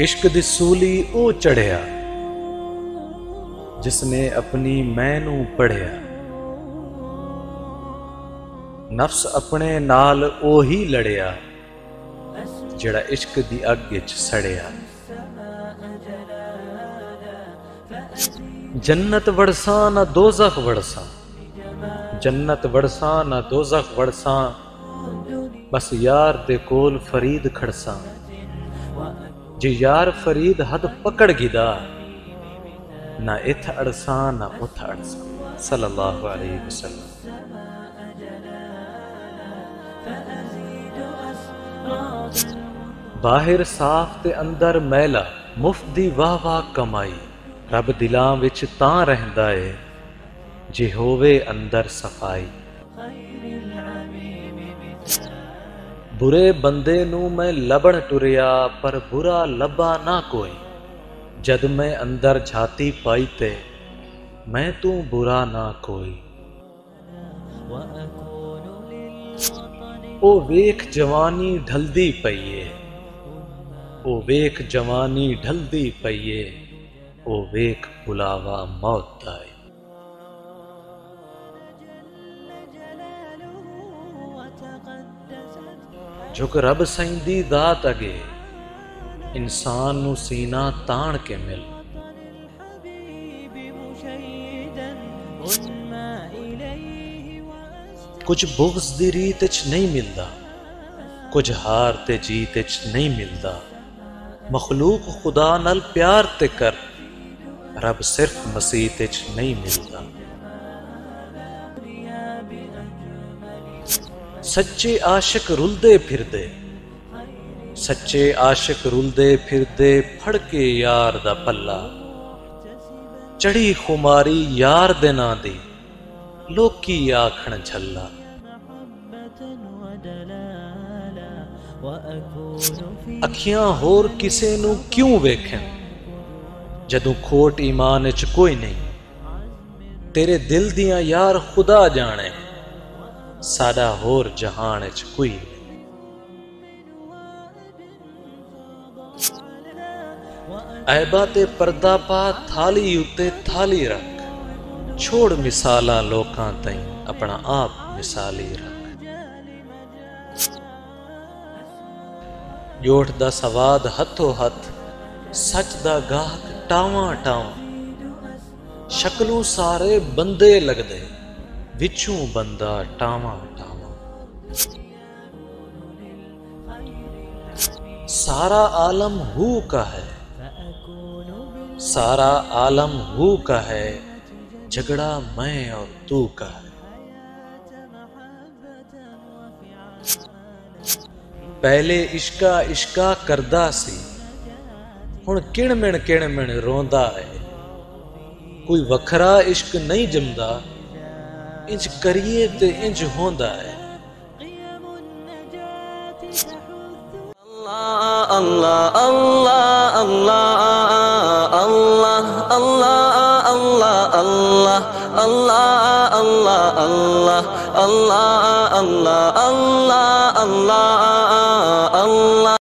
عشق دی سولی او چڑھیا جس نے اپنی مینوں پڑھیا، نفس اپنے نال اوہی لڑیا جڑا عشق دی اگ وچ سڑیا۔ جنت وڑساں نہ دوزخ وڑساں، جنت وڑساں نہ دوزخ وڑساں، بس یار دے کول فرید کھڑساں۔ جے یار فرید حد پکڑ گدا، نہ اتھ اڑساں نہ اتھ اڑساں، صلی اللہ علیہ وسلم۔ باہر صاف تے اندر میلا، مفت دی واہ واہ کمائی، رب دلاں وچ تاں رہندا اے جے ہووے اندر صفائی۔ برے بندے نوں میں لبن ٹریا، پر برا لبا نہ کوئی، جد میں اندر جھاتی پائی تے میں تو برا نہ کوئی۔ او ویکھ جوانی ڈھلدی پئیے، او ویکھ جوانی ڈھلدی پئیے، او ویکھ بلاوا موت دا اے۔ جھک رب سائیں دی ذات اگے، انسان نو سینہ تان کے مل۔ کچھ بغض دی ریت وچ نہیں ملدا، کچھ ہار تے جیت وچ نہیں ملدا، مخلوق خدا نال پیار تے کر، رب صرف مسیت وچ نہیں ملدا۔ سچے عاشق رلدے پھردے، سچے عاشق رلدے پھردے، پھڑ کے یار دا پلہ، چڑھی خماری یار دے ناں دی، لوکی آکھن جھلا۔ اکھیاں ہور کسے نو کیوں ویکھن، جدوں کھوٹ ایمان وچ کوئی نہیں، تیرے دل دیاں یار خدا جانے، ساڈا ہور جہان وچ کوئی نہیں۔ عیباں تے پردہ پا، تھالی اُتے تھالی رکھ، چھوڑ مثالاں لوکاں تائیں، اپنا آپ مثالی رکھ۔ جوٹھ دا سواد ہتھو ہتھ، سچ دا گاہک ٹاواں ٹاواں، شکلوں سارے بندے لگدے، وچوں بندہ ٹاواں ٹاواں۔ سارا عالم ہو کا ہے، سارا عالم ہو کا ہے، جھگڑا میں اور تو کا ہے۔ پہلے عشقا عشقا کردا سی، ہن کِڑ مِڑ روندا ہے، کوئی وکھرا عشق نہیں جمدا، انج کریے تے انج ہوندا ہے۔ اللہ اللہ اللہ اللہ اللہ اللہ اللہ اللہ اللہ اللہ اللہ اللہ اللہ اللہ اللہ۔